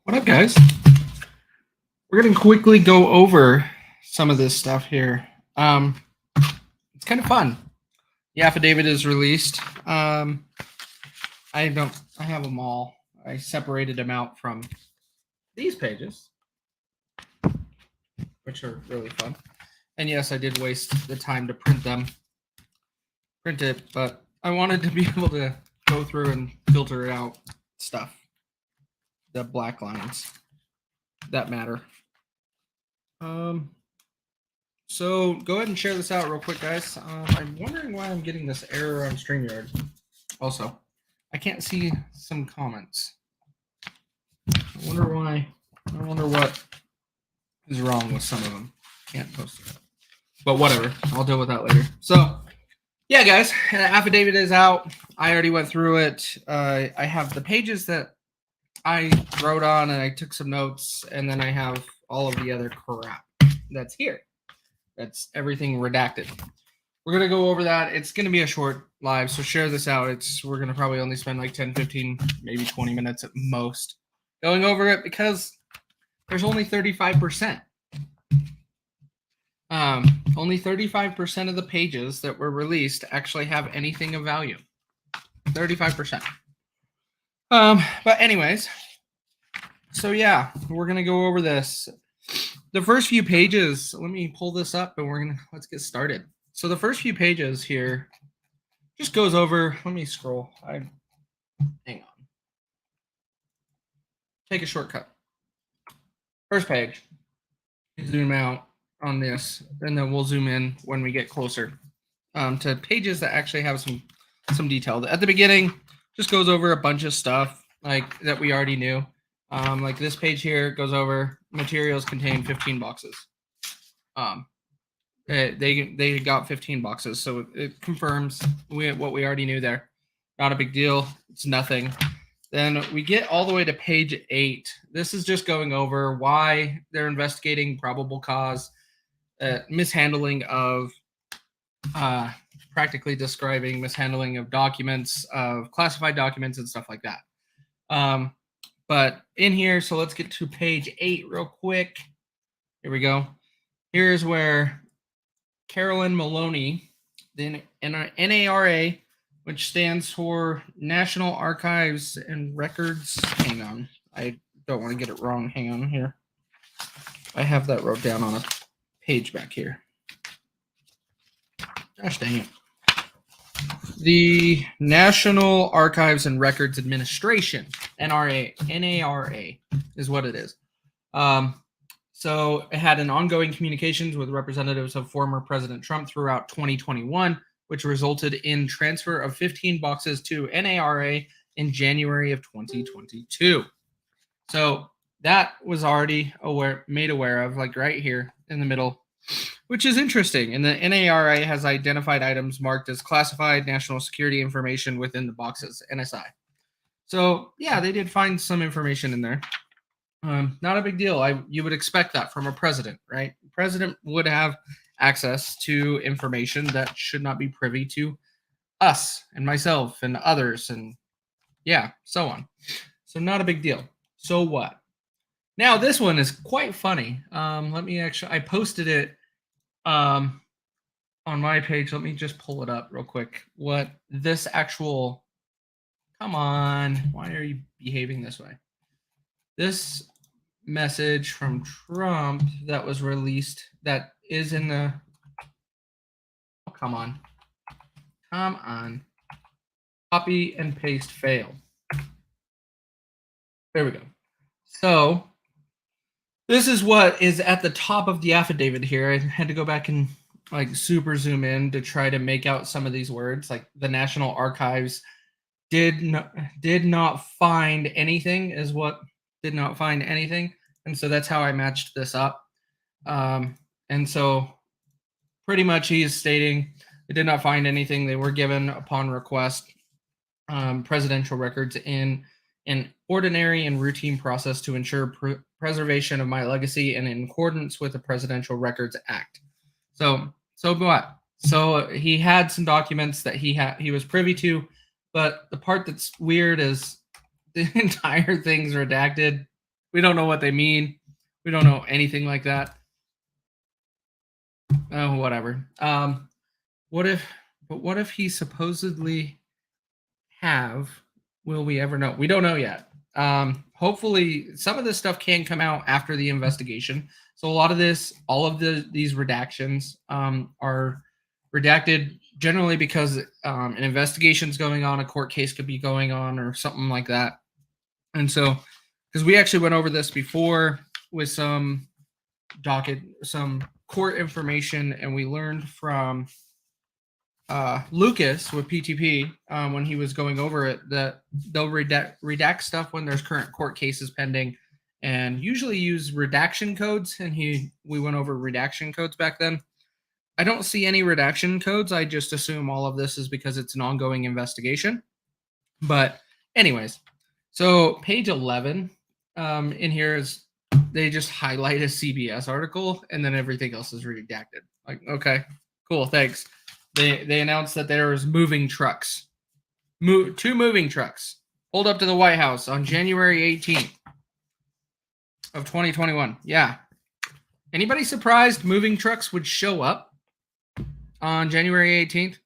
What up, guys? We're going to quickly go over some of this stuff here. It's kind of fun. The affidavit is released. I have them all. I separated them out from these pages, which are really fun. And yes, I did waste the time to print it, but I wanted to be able to go through and filter out stuff, the black lines that matter. So go ahead and share this out real quick, guys. I'm wondering why I'm getting this error on StreamYard. Also, I can't see some comments. I wonder why. I wonder what is wrong with some of them. Can't post it. But whatever. I'll deal with that later. So, yeah, guys, the affidavit is out. I already went through it. I have the pages that I wrote on, and I took some notes, and then I have all of the other crap that's here. That's everything redacted. We're going to go over that. It's going to be a short live, so share this out. We're going to probably only spend like 10, 15, maybe 20 minutes at most going over it because there's only 35%. Only 35% of the pages that were released actually have anything of value. 35%. But anyways, so yeah, we're going to go over this. The first few pages, let me pull this up and let's get started. So the first few pages here just goes over, let me scroll. Hang on. Take a shortcut. First page, zoom out on this, and then we'll zoom in when we get closer to pages that actually have some detail. At the beginning, just goes over a bunch of stuff like that we already knew. Like this page here goes over materials contain 15 boxes. They got 15 boxes, so it confirms what we already knew there. Not a big deal. It's nothing. Then we get all the way to page 8. This is just going over why they're investigating probable cause, mishandling of, practically describing mishandling of documents, of classified documents and stuff like that. But in here, so let's get to page 8 real quick. Here we go. Here's where Carolyn Maloney, the NARA, which stands for National Archives and Records. Hang on. I don't want to get it wrong. Hang on here. I have that wrote down on a page back here. Gosh dang it. The National Archives and Records Administration, NARA is what it is. So it had an ongoing communications with representatives of former President Trump throughout 2021, which resulted in transfer of 15 boxes to NARA in January of 2022. So that was already made aware of, like right here in the middle, which is interesting. And the NARA has identified items marked as classified national security information within the boxes, NSI. So yeah, they did find some information in there. Not a big deal. You would expect that from a president, right? The president would have access to information that should not be privy to us and myself and others, and yeah, so on. So not a big deal. So what? Now this one is quite funny. I posted it on my page. Let me just pull it up real quick. What this actual, come on, why are you behaving this way? This message from Trump that was released, that is in the, oh, come on, copy and paste fail. There we go. So this is what is at the top of the affidavit here. I had to go back and like super zoom in to try to make out some of these words. Like the National Archives did not find anything is what did not find anything. And so that's how I matched this up. And so pretty much he is stating they did not find anything. They were given upon request presidential records in an ordinary and routine process to ensure preservation of my legacy and in accordance with the Presidential Records Act. So what? So he had some documents that he was privy to, but the part that's weird is the entire thing's redacted, We don't know what they mean. We don't know anything like that. Oh, whatever. What if he supposedly have? Will we ever know? We don't know yet. Hopefully some of this stuff can come out after the investigation. So a lot of all of these redactions are redacted generally because an investigation's going on, a court case could be going on, or something like that. And so, because we actually went over this before with some court information, and we learned from Lucas with PTP when he was going over it that they'll redact stuff when there's current court cases pending, and usually use redaction codes. And we went over redaction codes back then. I don't see any redaction codes. I just assume all of this is because it's an ongoing investigation. But anyways, so page 11 in here is they just highlight a CBS article and then everything else is redacted. Like, okay, cool, thanks. They announced that there was moving trucks. Two moving trucks pulled up to the White House on January 18th of 2021. Yeah. Anybody surprised moving trucks would show up on January 18th?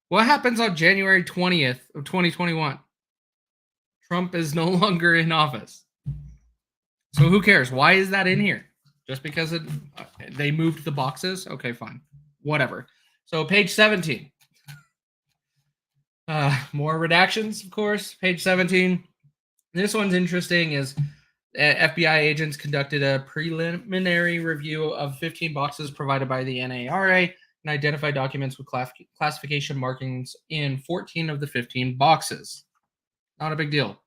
What happens on January 20th of 2021? Trump is no longer in office. So who cares? Why is that in here? Just because they moved the boxes? Okay, fine. Whatever. So page 17. More redactions, of course. Page 17. This one's interesting is FBI agents conducted a preliminary review of 15 boxes provided by the NARA and identified documents with classification markings in 14 of the 15 boxes. Not a big deal.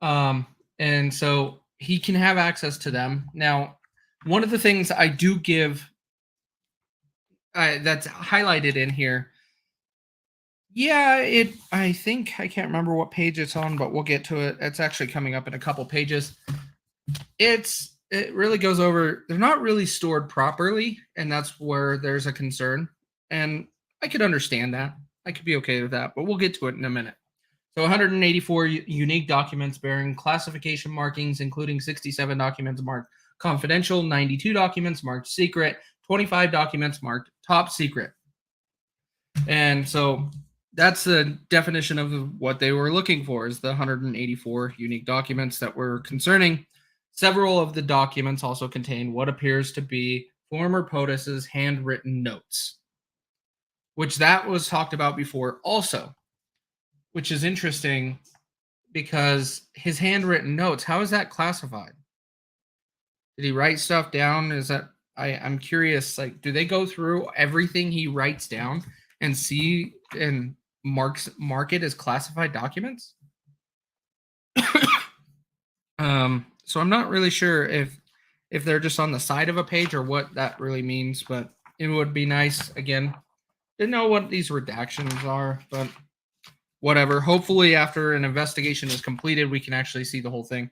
And so he can have access to them. Now, one of the things I do give that's highlighted in here, I think, I can't remember what page it's on, but we'll get to it. It's actually coming up in a couple pages. It really goes over, they're not really stored properly, and that's where there's a concern. And I could understand that. I could be okay with that, but we'll get to it in a minute. So 184 unique documents bearing classification markings, including 67 documents marked confidential, 92 documents marked secret, 25 documents marked top secret. And so that's the definition of what they were looking for, is the 184 unique documents that were concerning. Several of the documents also contain what appears to be former POTUS's handwritten notes, which that was talked about before also, which is interesting because his handwritten notes, how is that classified? Did he write stuff down? Is that, I'm curious, like, do they go through everything he writes down and see and mark it as classified documents? So I'm not really sure if they're just on the side of a page or what that really means, but it would be nice, again, to know what these redactions are, but whatever. Hopefully after an investigation is completed, we can actually see the whole thing.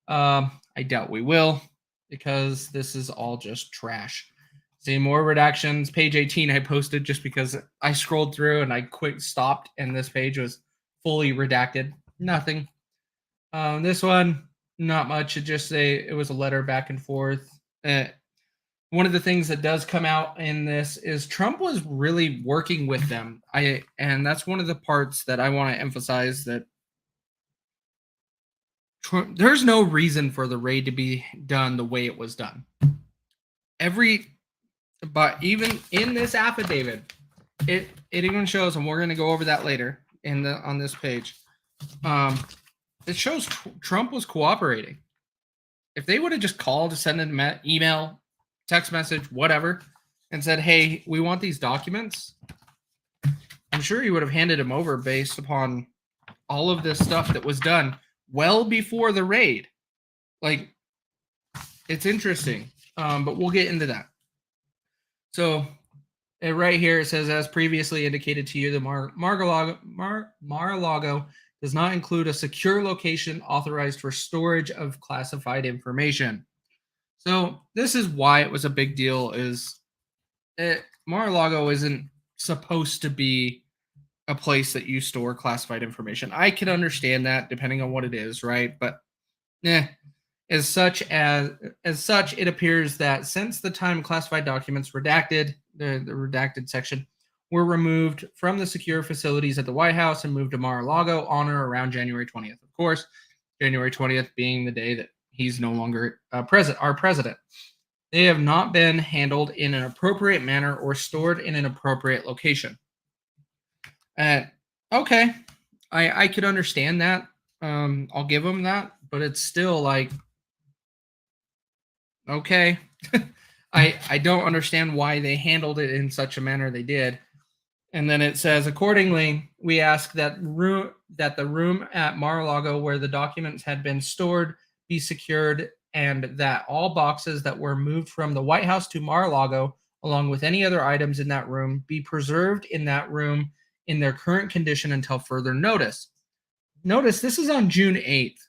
I doubt we will, because this is all just trash. See more redactions. Page 18 I posted just because I scrolled through and I stopped and this page was fully redacted. Nothing. This one, not much. It was a letter back and forth. One of the things that does come out in this is Trump was really working with them. And that's one of the parts that I want to emphasize, that there's no reason for the raid to be done the way it was done. But even in this affidavit, it even shows, and we're going to go over that later on this page. It shows Trump was cooperating. If they would have just called to send an email, text message, whatever, and said, hey, we want these documents, I'm sure he would have handed them over based upon all of this stuff that was done well before the raid. Like, it's interesting, but we'll get into that. So right here it says, as previously indicated to you, the Mar-A-Lago does not include a secure location authorized for storage of classified information. So this is why it was a big deal, is Mar-A-Lago isn't supposed to be a place that you store classified information. I can understand that depending on what it is, right? But As such, it appears that since the time classified documents redacted, the redacted section, were removed from the secure facilities at the White House and moved to Mar-a-Lago on or around January 20th. Of course, January 20th being the day that he's no longer our president. They have not been handled in an appropriate manner or stored in an appropriate location. Okay, I could understand that. I'll give them that, but it's still like, okay. I don't understand why they handled it in such a manner they did. And then it says, accordingly, we ask that the room at Mar-a-Lago where the documents had been stored be secured, and that all boxes that were moved from the White House to Mar-a-Lago, along with any other items in that room, be preserved in that room in their current condition until further notice. Notice this is on June 8th.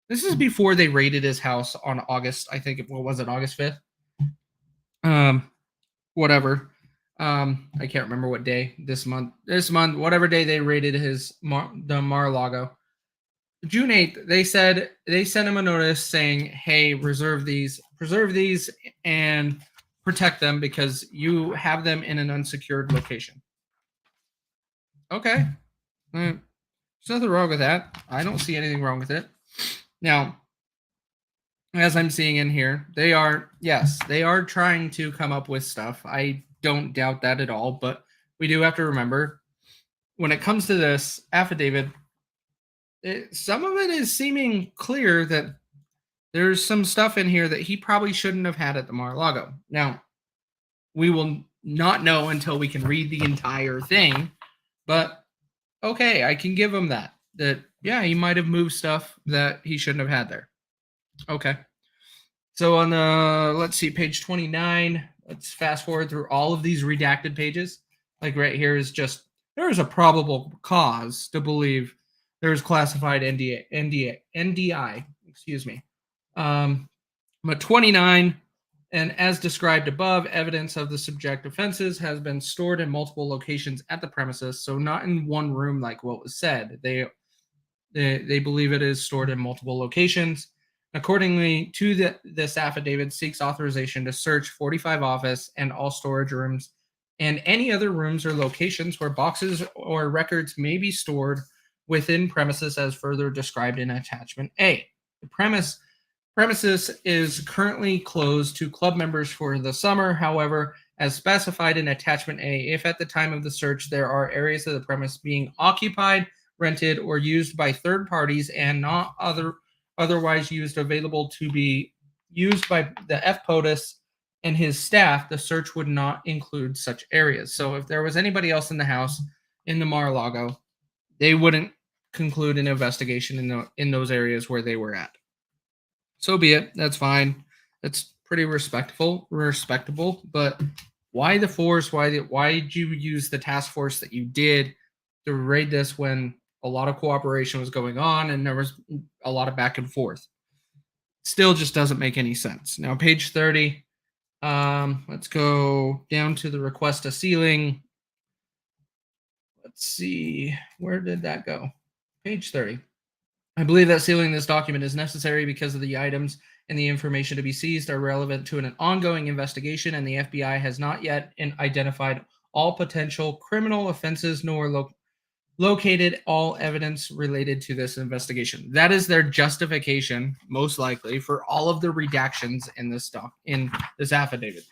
This is before they raided his house on August, I think, what was it, August 5th? Whatever. I can't remember what day this month, whatever day they raided the Mar-a-Lago. June 8th, they sent him a notice saying, hey, preserve these, and protect them because you have them in an unsecured location. Okay. There's nothing wrong with that. I don't see anything wrong with it. Now, as I'm seeing in here, they are trying to come up with stuff. I don't doubt that at all, but we do have to remember when it comes to this affidavit, some of it is seeming clear that there's some stuff in here that he probably shouldn't have had at the Mar-a-Lago. Now, we will not know until we can read the entire thing, but okay, I can give him that. Yeah, he might have moved stuff that he shouldn't have had there. Okay. So on let's see, page 29, let's fast forward through all of these redacted pages. Like right here is just, there is a probable cause to believe there is classified NDI, excuse me. But 29, and as described above, evidence of the subject offenses has been stored in multiple locations at the premises, so not in one room like what was said. They believe it is stored in multiple locations. Accordingly to this affidavit seeks authorization to search 45 office and all storage rooms and any other rooms or locations where boxes or records may be stored within premises as further described in attachment A. The premises is currently closed to club members for the summer. However, as specified in attachment A, if at the time of the search there are areas of the premise being occupied, rented, or used by third parties and not otherwise used available to be used by the FPOTUS and his staff, the search would not include such areas. So if there was anybody else in the house in the Mar-a-Lago, they wouldn't conclude an investigation in those areas where they were at. So be it. That's fine. That's pretty respectable. But why the force? Why did you use the task force that you did to raid this when a lot of cooperation was going on and there was a lot of back and forth? Still just doesn't make any sense. Now, page 30. Let's go down to the request a sealing. Let's see. Where did that go? Page 30. I believe that sealing this document is necessary because of the items and the information to be seized are relevant to an ongoing investigation, and the FBI has not yet identified all potential criminal offenses nor located all evidence related to this investigation. That is their justification, most likely, for all of the redactions in this affidavit,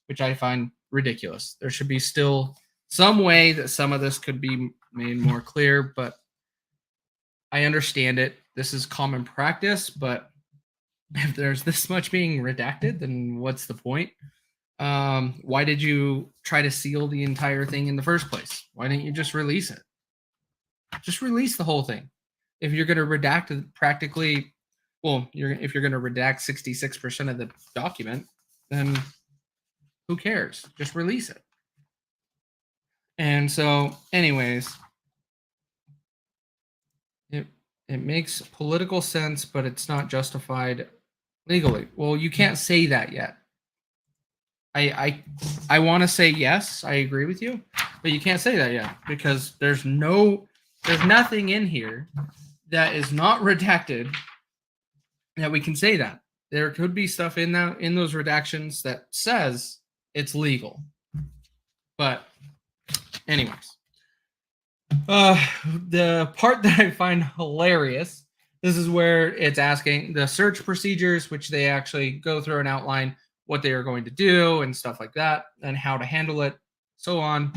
which I find ridiculous. There should be still some way that some of this could be made more clear, but I understand it. This is common practice, but if there's this much being redacted, then what's the point? Why did you try to seal the entire thing in the first place? Why didn't you just release it? Just release the whole thing. If you're going to redact if you're going to redact 66% of the document, then who cares? Just release it. And so, anyways, it makes political sense, but it's not justified legally. Well, you can't say that yet. I want to say yes, I agree with you, but you can't say that yet because there's nothing in here that is not redacted that we can say that. There could be stuff in those redactions that says it's legal. But anyways, the part that I find hilarious, this is where it's asking the search procedures, which they actually go through and outline what they are going to do and stuff like that, and how to handle it, so on.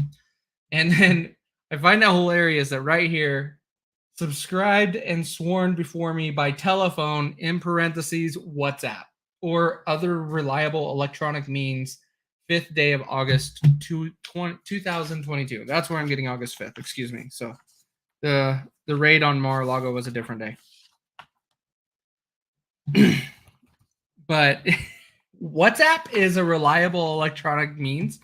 And then I find it hilarious that right here, subscribed and sworn before me by telephone, in parentheses, WhatsApp, or other reliable electronic means, 5th day of August 2022. That's where I'm getting August 5th, excuse me. So the raid on Mar-A-Lago was a different day. But WhatsApp is a reliable electronic means.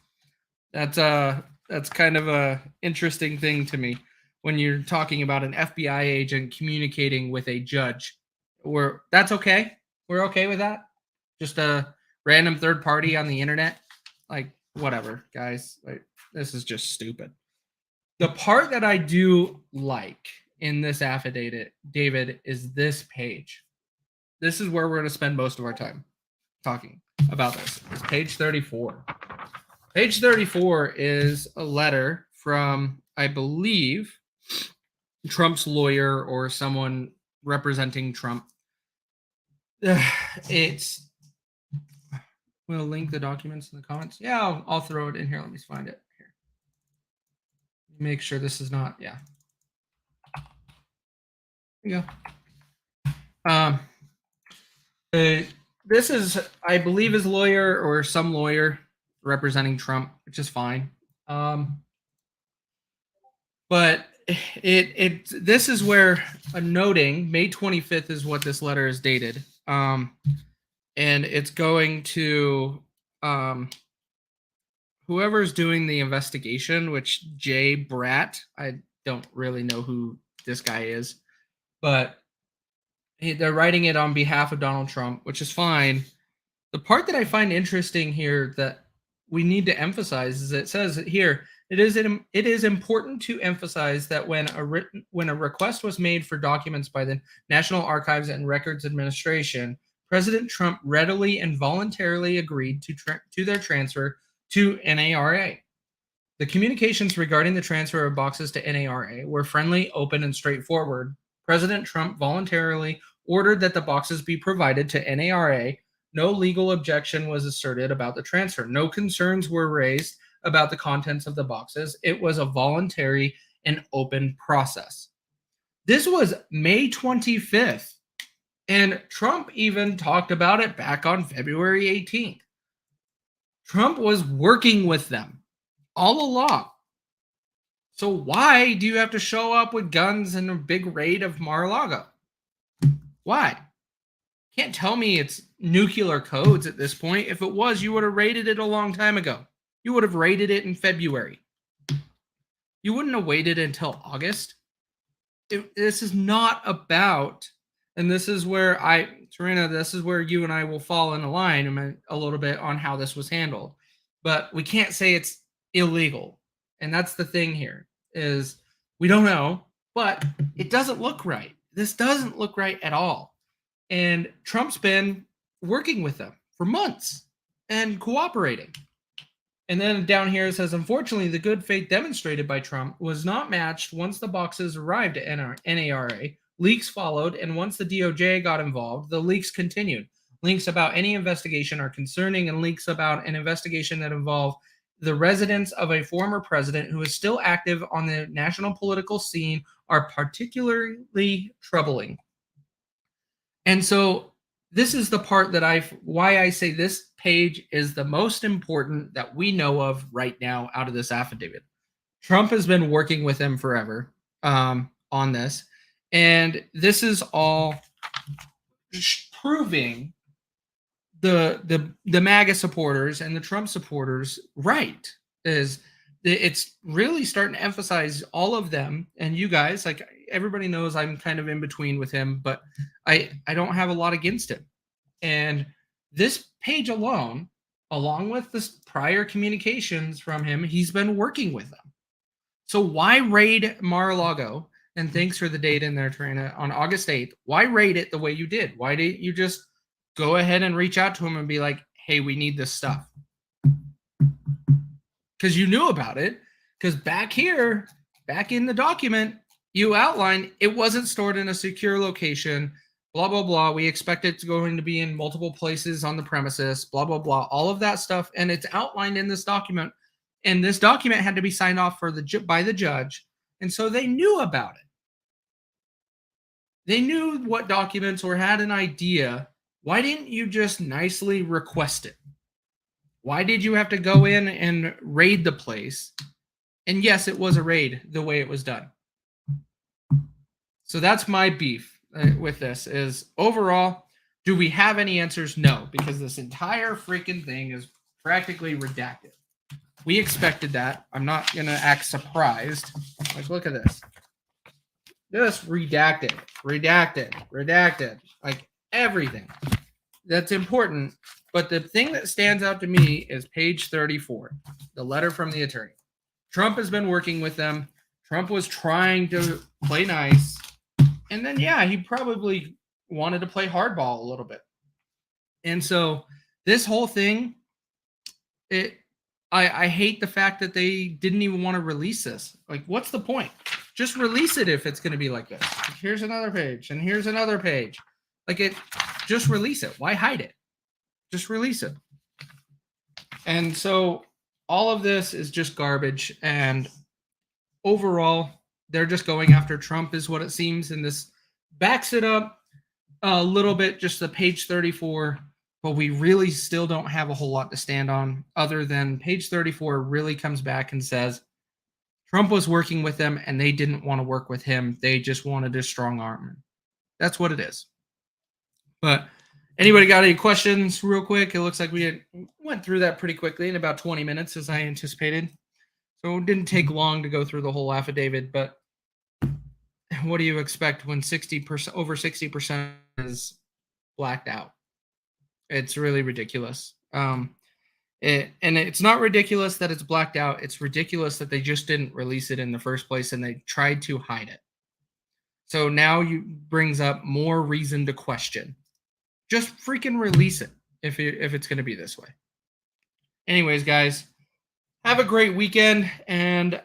That's kind of a interesting thing to me when you're talking about an FBI agent communicating with a judge. That's okay. We're okay with that. Just a random third party on the internet. Like, whatever, guys. Like, this is just stupid. The part that I do like in this affidavit, David, is this page. This is where we're going to spend most of our time talking about this. It's page 34. Page 34 is a letter from, I believe, Trump's lawyer or someone representing Trump. It's, we'll link the documents in the comments. Yeah, I'll throw it in here. Let me find it here. Make sure this is not, yeah. Here you go. This is, I believe, his lawyer or some lawyer representing Trump, which is fine. But this is where a noting, May 25th is what this letter is dated. And it's going to whoever's doing the investigation, which Jay Bratt, I don't really know who this guy is, but they're writing it on behalf of Donald Trump, which is fine. The part that I find interesting here that we need to emphasize is it says here, it is important to emphasize that when a request was made for documents by the National Archives and Records Administration, President Trump readily and voluntarily agreed to their transfer to NARA. The communications regarding the transfer of boxes to NARA were friendly, open, and straightforward. President Trump voluntarily ordered that the boxes be provided to NARA. No legal objection was asserted about the transfer. No concerns were raised about the contents of the boxes. It was a voluntary and open process. This was May 25th, and Trump even talked about it back on February 18th. Trump was working with them all along. So why do you have to show up with guns and a big raid of Mar-A-Lago? Why? Can't tell me it's nuclear codes at this point. If it was, you would have raided it a long time ago. You would have raided it in February. You wouldn't have waited until August. This is not about, and this is where Serena, this is where you and I will fall in line a little bit on how this was handled. But we can't say it's illegal. And that's the thing here, is we don't know, but it doesn't look right. This doesn't look right at all. And Trump's been working with them for months and cooperating. And then down here it says, unfortunately, the good faith demonstrated by Trump was not matched once the boxes arrived at NARA. Leaks followed, and once the DOJ got involved, the leaks continued. Leaks about any investigation are concerning, and leaks about an investigation that involve the residence of a former president who is still active on the national political scene are particularly troubling. And so this is the part that why I say this page is the most important that we know of right now out of this affidavit. Trump has been working with them forever on this. And this is all proving the MAGA supporters and the Trump supporters right. It's really starting to emphasize all of them, and you guys, like, everybody knows I'm kind of in between with him, but I don't have a lot against him. And this page alone, along with this prior communications from him, he's been working with them. So why raid Mar-A-Lago And thanks for the date in there, Trina. On August 8th, why rate it the way you did? Why didn't you just go ahead and reach out to him and be like, hey, we need this stuff? Because you knew about it. Because back here, back in the document, you outlined it wasn't stored in a secure location, blah, blah, blah. We expect it's going to be in multiple places on the premises, blah, blah, blah. All of that stuff. And it's outlined in this document. And this document had to be signed off by the judge. And so they knew about it. They knew what documents or had an idea. Why didn't you just nicely request it? Why did you have to go in and raid the place? And yes, it was a raid the way it was done. So that's my beef with this is overall, do we have any answers? No, because this entire freaking thing is practically redacted. We expected that. I'm not going to act surprised. Like, look at this. Just redacted, like everything. That's important. But the thing that stands out to me is page 34, the letter from the attorney. Trump has been working with them. Trump was trying to play nice. And then, yeah, he probably wanted to play hardball a little bit. And so this whole thing, I hate the fact that they didn't even want to release this. Like, what's the point? Just release it if it's going to be like this. Like, here's another page, and here's another page. Just release it. Why hide it? Just release it. And so all of this is just garbage. And overall, they're just going after Trump is what it seems. And this backs it up a little bit, just the page 34. But we really still don't have a whole lot to stand on other than page 34 really comes back and says Trump was working with them and they didn't want to work with him. They just wanted to strong arm him. That's what it is. But anybody got any questions real quick? It looks like we went through that pretty quickly in about 20 minutes as I anticipated. So it didn't take long to go through the whole affidavit, but what do you expect when over 60% is blacked out? It's really ridiculous. And it's not ridiculous that it's blacked out. It's ridiculous that they just didn't release it in the first place and they tried to hide it. So now you brings up more reason to question. Just freaking release it if it's going to be this way. Anyways, guys, have a great weekend. And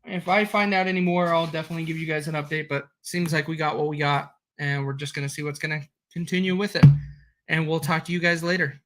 if I find out any more, I'll definitely give you guys an update. But seems like we got what we got, and we're just going to see what's going to continue with it. And we'll talk to you guys later.